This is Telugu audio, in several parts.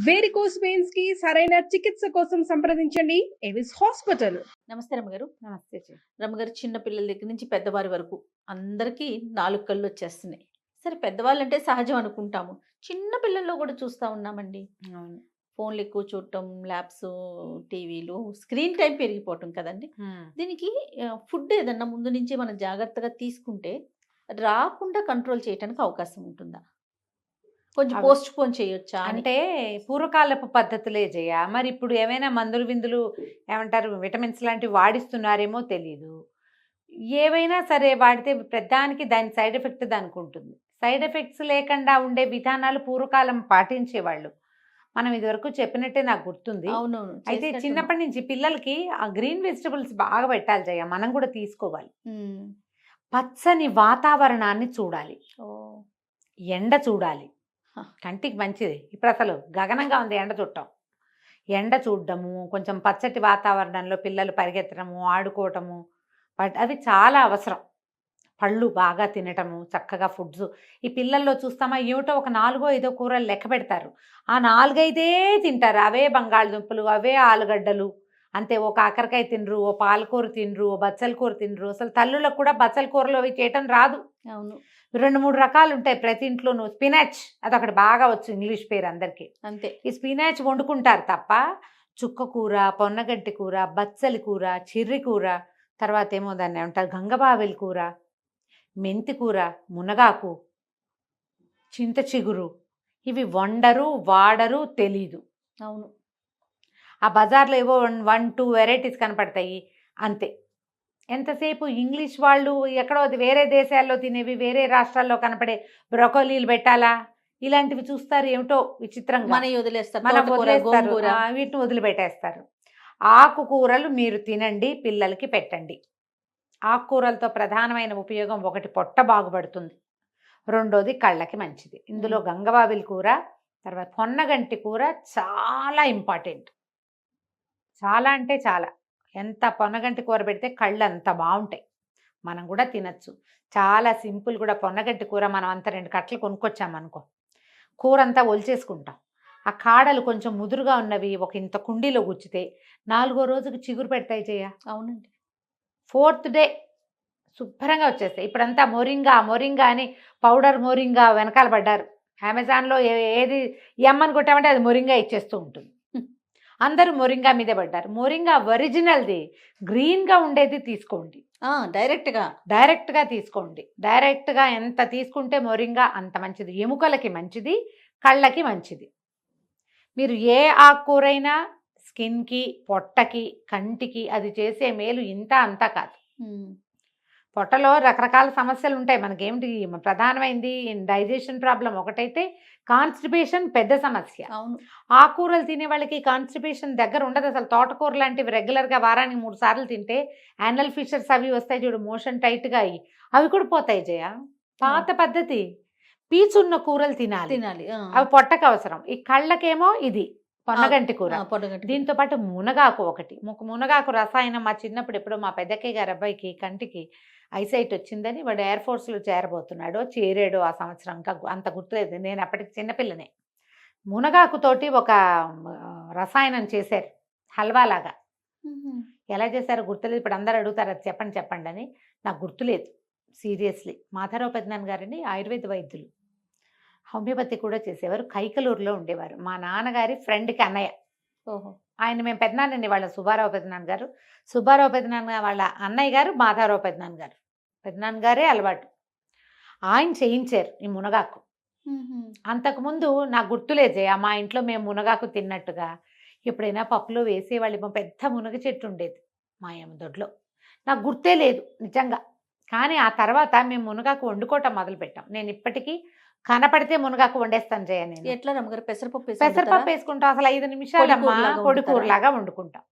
వేరికోస్ వెయిన్స్ కి సరైన చికిత్స కోసం సంప్రదించండి ఎవిస్ హాస్పిటల్. నమస్తే రమ్మగారు. నమస్తే రమ్మగారు, చిన్న పిల్లల దగ్గర నుంచి పెద్దవారి వరకు అందరికీ 4 కళ్ళు వచ్చేస్తున్నాయి. సరే, పెద్దవాళ్ళంటే సహజం అనుకుంటాము. చిన్న పిల్లల్లో కూడా చూస్తూ ఉన్నామండి. అవును. ఫోన్లు ఎక్కువ చూడటం, ల్యాబ్స్, టీవీలు, స్క్రీన్ టైం పెరిగిపోవటం కదండి. దీనికి ఫుడ్ ఏదన్నా ముందు నుంచి మనం జాగ్రత్తగా తీసుకుంటే రాకుండా కంట్రోల్ చేయడానికి అవకాశం ఉంటుందా? కొంచెం పోస్ట్ పోన్ చేయొచ్చా అంటే పూర్వకాలపు పద్ధతులే జయ. మరి ఇప్పుడు ఏమైనా మందులు విందులు ఏమంటారు విటమిన్స్ లాంటివి వాడిస్తున్నారేమో తెలీదు. ఏవైనా సరే వాడితే ప్రతిదానికి దాని సైడ్ ఎఫెక్ట్ దానికి ఉంటుంది. సైడ్ ఎఫెక్ట్స్ లేకుండా ఉండే విధానాలు పూర్వకాలం పాటించేవాళ్ళు. మనం ఇదివరకు చెప్పినట్టే నాకు గుర్తుంది. అవునవును. అయితే చిన్నప్పటి నుంచి పిల్లలకి ఆ గ్రీన్ వెజిటబుల్స్ బాగా పెట్టాలి జయ. మనం కూడా తీసుకోవాలి. పచ్చని వాతావరణాన్ని చూడాలి, ఎండ చూడాలి, కంటికి మంచిది. ఇప్పుడు అసలు గగనంగా ఉంది ఎండ చూడటం. ఎండ చూడడము, కొంచెం పచ్చటి వాతావరణంలో పిల్లలు పరిగెత్తడము, ఆడుకోవటము, అవి చాలా అవసరం. పళ్ళు బాగా తినటము, చక్కగా ఫుడ్స్. ఈ పిల్లల్లో చూస్తామా ఏమిటో ఒక 4-5 కూరలు లెక్క పెడతారు. ఆ 4-5 తింటారు. అవే బంగాళదుంపలు, అవే ఆలుగడ్డలు, అంతే. ఓ కాకరకాయ తినరు, ఓ పాలకూర తినరు, ఓ బచ్చల కూర తినరు. అసలు తల్లులకు కూడా బచ్చల కూరలు అవి చేయటం రాదు. అవును. 2-3 రకాలు ఉంటాయి ప్రతి ఇంట్లోనూ. స్పినాచ్ అదొకటి బాగా వచ్చు, ఇంగ్లీష్ పేరు అందరికీ. అంతే. ఈ స్పినాచ్ వండుకుంటారు తప్ప చుక్క కూర, పొన్నగంటి కూర, బచ్చలి కూర, చిర్రి కూర, తర్వాత ఏమో దాన్ని ఏమంటారు గంగబావిలి కూర, మెంతి కూర, మునగాకు, చింత చిగురు, ఇవి వండరు, వాడరు, తెలీదు. అవును. ఆ బజార్లో ఏవో 1-2 వెరైటీస్ కనపడతాయి అంతే. ఎంతసేపు ఇంగ్లీష్ వాళ్ళు ఎక్కడో వేరే దేశాల్లో తినేవి, వేరే రాష్ట్రాల్లో కనపడే బ్రొకోలీలు పెట్టాలా, ఇలాంటివి చూస్తారు. ఏమిటో విచిత్రంగా మన వదిలేస్తారు, వీటిని వదిలిపెట్టేస్తారు. ఆకుకూరలు మీరు తినండి, పిల్లలకి పెట్టండి. ఆకుకూరలతో ప్రధానమైన ఉపయోగం ఒకటి, పొట్ట బాగుపడుతుంది. రెండోది కళ్ళకి మంచిది. ఇందులో గంగబావిలి కూర, తర్వాత పొన్నగంటి కూర చాలా ఇంపార్టెంట్. చాలా అంటే చాలా. ఎంత పొన్నగంటి కూర పెడితే కళ్ళు అంత బాగుంటాయి. మనం కూడా తినచ్చు. చాలా సింపుల్ కూడా. పొన్నగంటి కూర మనం అంతా 2 కట్టలు కొనుక్కొచ్చామనుకో, కూర అంతా ఒలిచేసుకుంటాం. ఆ కాడలు కొంచెం ముదురుగా ఉన్నవి ఒక ఇంత కుండీలో గుచ్చితే 4వ రోజుకి చిగురు పెడతాయి చేయ. అవునండి. 4th డే శుభ్రంగా వచ్చేస్తాయి. ఇప్పుడంతా మొరింగా అని పౌడర్ మొరింగా వెనకాల పడ్డారు. అమెజాన్లో ఏది ఎమ్మని కొట్టామంటే అది మొరింగా ఇచ్చేస్తూ ఉంటుంది. అందరూ మొరింగా మీదే పడ్డారు. మొరింగా ఒరిజినల్ది గ్రీన్గా ఉండేది తీసుకోండి. డైరెక్ట్గా తీసుకోండి. డైరెక్ట్గా ఎంత తీసుకుంటే మొరింగా అంత మంచిది. ఎముకలకి మంచిది, కళ్ళకి మంచిది. మీరు ఏ ఆకుకూరైనా స్కిన్కి, పొట్టకి, కంటికి అది చేసే మేలు ఇంత అంతా కాదు. పొట్టలో రకరకాల సమస్యలు ఉంటాయి. మనకేమిటి ప్రధానమైంది డైజెషన్ ప్రాబ్లం ఒకటైతే కాన్స్టిపేషన్ పెద్ద సమస్య. అవును. ఆకుకూరలు తినే వాళ్ళకి కాన్స్టిపేషన్ దగ్గర ఉండదు అసలు. తోటకూర లాంటివి రెగ్యులర్గా వారానికి 3 సార్లు తింటే యానల్ ఫిషర్స్ అవి వస్తాయి చూడు, మోషన్ టైట్గా అయ్యి, అవి కూడా పోతాయి జయ. పాత పద్ధతి. పీచున్న కూరలు తినాలి, అవి పొట్టకు అవసరం. ఈ కళ్ళకేమో ఇది పొన్నగంటి కూర. దీంతో పాటు మునగాకు ఒకటి. మునగాకు రసాయనం. మా చిన్నప్పుడు ఎప్పుడో మా పెద్దక్కయ్య గారి అబ్బాయికి కంటికి ఐసైట్ వచ్చిందని వాడు ఎయిర్ ఫోర్స్లో చేరబోతున్నాడో చేరాడో ఆ సంవత్సరం, ఇంకా అంత గుర్తులేదు, నేను అప్పటికి చిన్నపిల్లనే. మునగాకుతోటి ఒక రసాయనం చేశారు, హల్వాలాగా. ఎలా చేశారో గుర్తులేదు. ఇప్పుడు అందరూ అడుగుతారు అది చెప్పండి అని. నాకు గుర్తులేదు సీరియస్లీ. మాధవరావు పెద్దనాన్న గారిని ఆయుర్వేద వైద్యులు, హోమియోపతి కూడా చేసేవారు. కైకలూరులో ఉండేవారు. మా నాన్నగారి ఫ్రెండ్కి అన్నయ్య. ఆయన మేము పెద్దనాన్నని వాళ్ళ సుబ్బారావు పెద్దనాన్న గారు. సుబ్బారావు పెద్దనాన్న వాళ్ళ అన్నయ్య గారు మాధవరావు పెద్దనాన్న గారు. పెద్దనాన్న గారే అలవాటు. ఆయన చేయించారు ఈ మునగాకు. అంతకుముందు నాకు గుర్తులేదు జయ, మా ఇంట్లో మేము మునగాకు తిన్నట్టుగా. ఎప్పుడైనా పప్పులో వేసేవాళ్ళు. పెద్ద మునగ చెట్టు ఉండేది మా దొడ్లో. నాకు గుర్తే లేదు నిజంగా. కానీ ఆ తర్వాత మేము మునగాకు వండుకోవటం మొదలుపెట్టాం. నేను ఇప్పటికీ కనపడితే మునగాకు వండేస్తాను జయ. నేను ఎట్లా రమ్మగారు? పెసరపప్పు వేసుకుంటాం. అసలు 5 నిమిషాలమ్మా పొడి కూరలాగా వండుకుంటాం.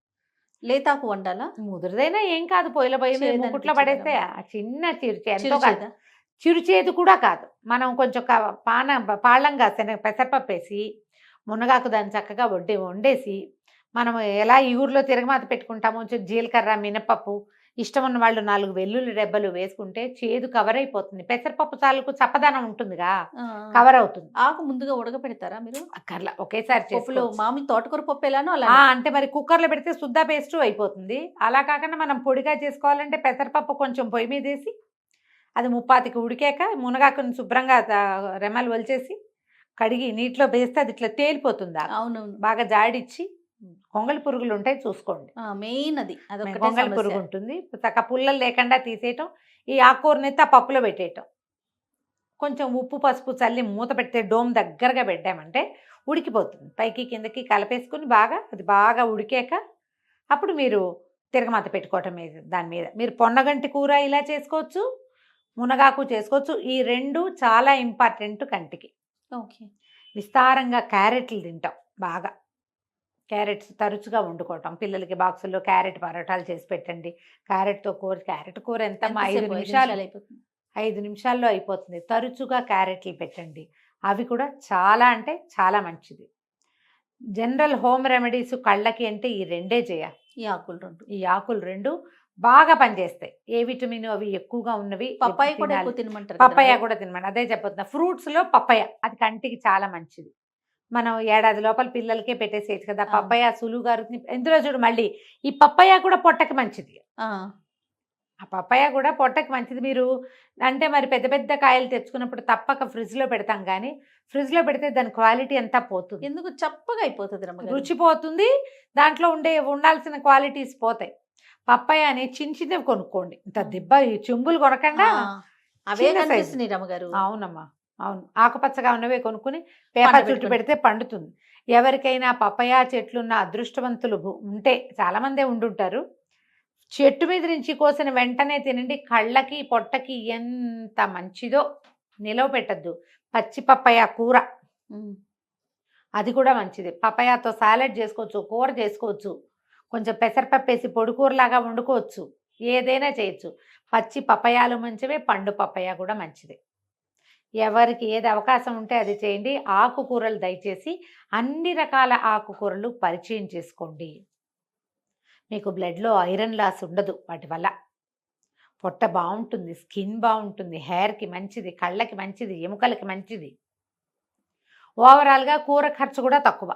లేతాకు వండాలా? ముదురుదైనా ఏం కాదు, పొయ్యిలో ముకుట్లో పడేస్తే చిన్న చిరుచేదు కూడా కాదు. మనం కొంచెం పాళంగా పెసరపప్పు వేసి మునగాకు దాన్ని చక్కగా వండేసి, మనం ఎలా ఈ ఊర్లో తిరగమాత పెట్టుకుంటామో కొంచెం జీలకర్ర, మినపప్పు ఇష్టం ఉన్న వాళ్ళు 4 వెల్లుల్లి రెబ్బలు వేసుకుంటే చేదు కవర్ అయిపోతుంది. పెసరపప్పు తాలూకు చప్పదనం ఉంటుందిగా, ఆ, కవర్ అవుతుంది. ఆకు ముందుగా ఉడకపెడతారా మీరు? అక్కర్లా, ఒకేసారి పప్పులో చేసుకోవచ్చు. మామూలు తోటకూర పప్పు ఎలానో అలా. అంటే మరి కుక్కర్లో పెడితే సుద్దా పేస్ట్ అయిపోతుంది. అలా కాకుండా మనం పొడిగా చేసుకోవాలంటే పెసరపప్పు కొంచెం పొయ్యి మీద వేసి అది 30కి ఉడికాక మునగాకుని శుభ్రంగా రెమ్మలు వలిచేసి కడిగి నీటిలో వేస్తే అది ఇట్లా తేలిపోతుంది. అవునవును, బాగా జాడిచ్చి కొంగళి పురుగులు ఉంటాయి చూసుకోండి. మెయిన్ అది అదొకటే కొంగళి పురుగు సమస్య. ఉంటుంది. చక్క పుల్లలు లేకుండా తీసేయటం, ఈ ఆకుకూరనైతే ఆ పప్పులో పెట్టేయటం, కొంచెం ఉప్పు పసుపు చల్లి మూత పెడితే డోమ్ దగ్గరగా పెట్టామంటే ఉడికిపోతుంది. పైకి కిందకి కలిపేసుకుని బాగా అది బాగా ఉడికాక అప్పుడు మీరు తిరగమాత పెట్టుకోవటం మీద దాని మీద మీరు పొన్నగంటి కూర ఇలా చేసుకోవచ్చు, మునగాకు చేసుకోవచ్చు. ఈ 2 చాలా ఇంపార్టెంట్ కంటికి. ఓకే. విస్తారంగా క్యారెట్లు తింటాం, బాగా క్యారెట్స్ తరచుగా వండుకోవటం. పిల్లలకి బాక్సుల్లో క్యారెట్ పరోటాలు చేసి పెట్టండి. క్యారెట్తో కూర, క్యారెట్ కూర ఎంత 5 ఎంతసేపు? 5 నిమిషాలు, నిమిషాలు అయిపోతుంది. 5 నిమిషాల్లో అయిపోతుంది. తరచుగా క్యారెట్లు పెట్టండి, అవి కూడా చాలా అంటే చాలా మంచిది. జనరల్ హోమ్ రెమెడీస్ కళ్ళకి అంటే ఈ 2 చేయాలి. ఈ ఆకులు 2. ఈ ఆకులు 2 బాగా పనిచేస్తాయి. ఏ విటమిన్ అవి ఎక్కువగా ఉన్నవి. పప్పాయ కూడా తినాలి. ఎక్కువ తినమంటారు. పప్పాయ కూడా తినమని అదే చెప్పొద్దు. ఫ్రూట్స్లో పప్పాయ అది కంటికి చాలా మంచిది. మనం ఏడాది లోపల పిల్లలకే పెట్టేసేయచ్చు కదా. అవును. పప్పాయ సులువుగా ఇందులో చూడు మళ్ళీ ఈ పప్పాయ కూడా పొట్టకి మంచిది. ఆ పప్పాయ కూడా పొట్టకి మంచిది. మీరు అంటే మరి పెద్ద పెద్ద కాయలు తెచ్చుకున్నప్పుడు తప్పక ఫ్రిడ్జ్లో పెడతాం, కానీ ఫ్రిడ్జ్లో పెడితే దాని క్వాలిటీ అంతా పోతుంది. ఎందుకు చప్పగా అయిపోతుంది రమ్మగారు? రుచి పోతుంది, దాంట్లో ఉండాల్సిన క్వాలిటీస్ పోతాయి. పప్పాయ అని చిన్న చిన్నవి కొనుక్కోండి. ఇంత దిబ్బ ఈ చెంబులు కొనకుండా అవే చిన్న size. కనిపిస్తున్నాయి రమ్మగారు. అవునమ్మా, అవును. ఆకుపచ్చగా ఉన్నవే కొనుక్కుని పేపర్ చుట్టూ పెడితే పండుతుంది. ఎవరికైనా పప్పయ చెట్లున్న అదృష్టవంతులు ఉంటే, చాలామందే ఉండుంటారు, చెట్టు మీద నుంచి కోసిన వెంటనే తినండి. కళ్ళకి పొట్టకి ఎంత మంచిదో. నిలవ పెట్టద్దు. పచ్చి పప్పయ కూర అది కూడా మంచిది. పప్పయాతో సాలెడ్ చేసుకోవచ్చు, కూర చేసుకోవచ్చు, కొంచెం పెసరపప్పు వేసి పొడి కూరలాగా వండుకోవచ్చు, ఏదైనా చేయొచ్చు. పచ్చి పప్పయాలు మంచివే, పండు పప్పయ కూడా మంచిది. ఎవరికి ఏది అవకాశం ఉంటే అది చేయండి. ఆకుకూరలు దయచేసి అన్ని రకాల ఆకుకూరలు పరిచయం చేసుకోండి. మీకు బ్లడ్లో ఐరన్ లాస్ ఉండదు వాటి వల్ల. పొట్ట బాగుంటుంది, స్కిన్ బాగుంటుంది, హెయిర్కి మంచిది, కళ్ళకి మంచిది, ఎముకలకి మంచిది. ఓవరాల్గా కూర ఖర్చు కూడా తక్కువ.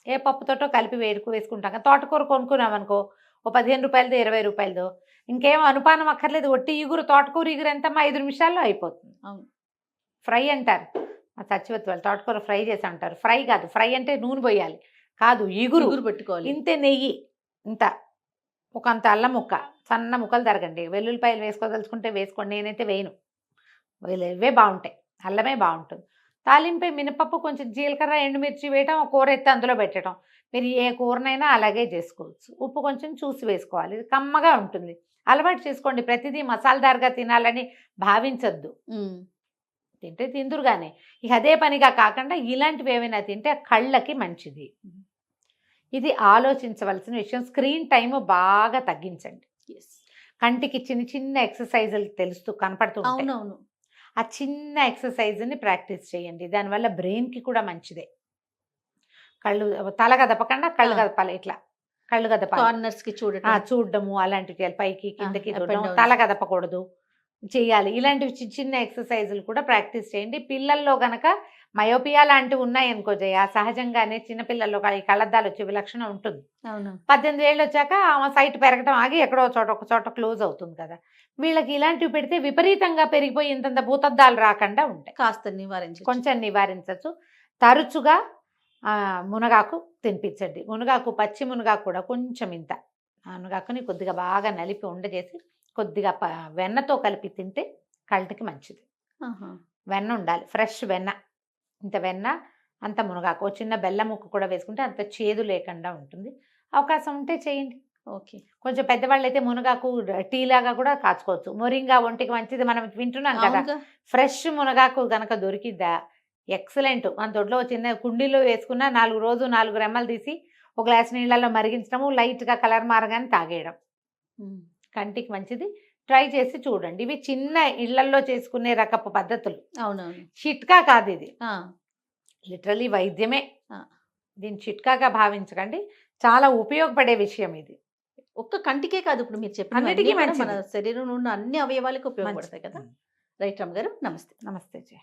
ఏ పప్పుతోటో కలిపి వేసుకుంటాం. తోటకూర కొనుక్కున్నామనుకో, ఓ 15 రూపాయలదో 20 రూపాయలదో, ఇంకేం అనుపానం అక్కర్లేదు. ఒట్టి ఇగురు, తోటకూర ఇగురు ఎంతమ్మా 5 నిమిషాల్లో అయిపోతుంది. అవును. ఫ్రై అంటారు మా సచివత్వ వాళ్ళు, తోటకూర ఫ్రై చేసి అంటారు. ఫ్రై కాదు, ఫ్రై అంటే నూనె పోయాలి కాదు, ఇగురు పెట్టుకోవాలి. ఇంతే, నెయ్యి ఇంత, ఒక అంత అల్లం ముక్క సన్న ముక్కలు తరగండి. వెల్లుల్లిపాయలు వేసుకోదలుచుకుంటే వేసుకోండి, నేనైతే వేయను. ఇవే బాగుంటాయి, అల్లమే బాగుంటుంది. తాలింపై మినపప్పు, కొంచెం జీలకర్ర, ఎండుమిర్చి వేయటం, కూర ఎత్తి అందులో పెట్టడం. మీరు ఏ కూరనైనా అలాగే చేసుకోవచ్చు. ఉప్పు కొంచెం చూసి వేసుకోవాలి, ఇది కమ్మగా ఉంటుంది. అలవాటు చేసుకోండి. ప్రతిదీ మసాలాదారుగా తినాలని భావించద్దు. తింటే తిందురు కానీ ఇక అదే పనిగా కాకుండా ఇలాంటివి ఏమైనా తింటే కళ్ళకి మంచిది. ఇది ఆలోచించవలసిన విషయం. స్క్రీన్ టైము బాగా తగ్గించండి. కంటికి చిన్న చిన్న ఎక్సర్సైజులు తెలుస్తూ కనపడుతూ ఉంటాయి. అవునవును. ఆ చిన్న ఎక్సర్సైజ్ని ప్రాక్టీస్ చేయండి. దానివల్ల బ్రెయిన్కి కూడా మంచిదే. కళ్ళు తల కదపకుండా కళ్ళు కదపాలి, ఇట్లా కళ్ళు కదపాలి. కార్నర్స్ కి చూడడము అలాంటివి చేయాలి. పైకి కిందకి up and చూడడం, down. తల కదపకూడదు, చేయాలి. ఇలాంటివి చిన్న చిన్న ఎక్సర్సైజులు కూడా ప్రాక్టీస్ చేయండి. పిల్లల్లో గనక మయోపియా లాంటివి ఉన్నాయనుకో జయ, సహజంగానే చిన్నపిల్లల్లో ఈ కళ్ళద్దాలు వచ్చే విలక్షణం ఉంటుంది. అవును. 18 ఏళ్ళు వచ్చాక ఆమె సైట్ పెరగటం ఆగి ఎక్కడో ఒక చోట క్లోజ్ అవుతుంది కదా. వీళ్ళకి ఇలాంటివి పెడితే విపరీతంగా పెరిగిపోయి ఇంతంత భూతద్దాలు రాకుండా ఉంటాయి. కాస్త నివారించు, కొంచెం నివారించవచ్చు. తరచుగా మునగాకు తినిపించండి. మునగాకు, పచ్చి మునగాకు కూడా కొంచెం ఇంత మునగాకుని కొద్దిగా బాగా నలిపి ఉండజేసి కొద్దిగా వెన్నతో కలిపి తింటే కళ్ళకి మంచిది. వెన్న ఉండాలి, ఫ్రెష్ వెన్న. ఇంత వెన్న, అంత మునగాకు, చిన్న బెల్లం ముక్క కూడా వేసుకుంటే అంత చేదు లేకుండా ఉంటుంది. అవకాశం ఉంటే చేయండి. ఓకే. కొంచెం పెద్దవాళ్ళు అయితే మునగాకు టీ లాగా కూడా కాచుకోవచ్చు. మొరింగా ఒంటికి మంచిది, మనం వింటున్నాం కదా. ఫ్రెష్ మునగాకు కనుక దొరికిద్దా ఎక్సలెంట్. మన దొడ్లో చిన్న కుండీలో వేసుకున్న 4 రెమ్మలు తీసి ఒక గ్లాస్ నీళ్ళలో మరిగించడము, లైట్గా కలర్ మారగానే తాగేయడం కంటికి మంచిది. ట్రై చేసి చూడండి. ఇవి చిన్న ఇళ్లల్లో చేసుకునే రకపు పద్ధతులు. అవునవును. చిట్కా కాదు ఇది, లిటరలీ వైద్యమే. దీన్ని చిట్కాగా భావించకండి, చాలా ఉపయోగపడే విషయం ఇది. ఒక్క కంటికే కాదు, ఇప్పుడు మీరు చెప్పిన అన్నిటికీ మన మంచిది. శరీరంలో ఉన్న అన్ని అవయవాలకు ఉపయోగపడతాయి కదా. రైట్ రమ్మ గారు, నమస్తే. నమస్తే జయ.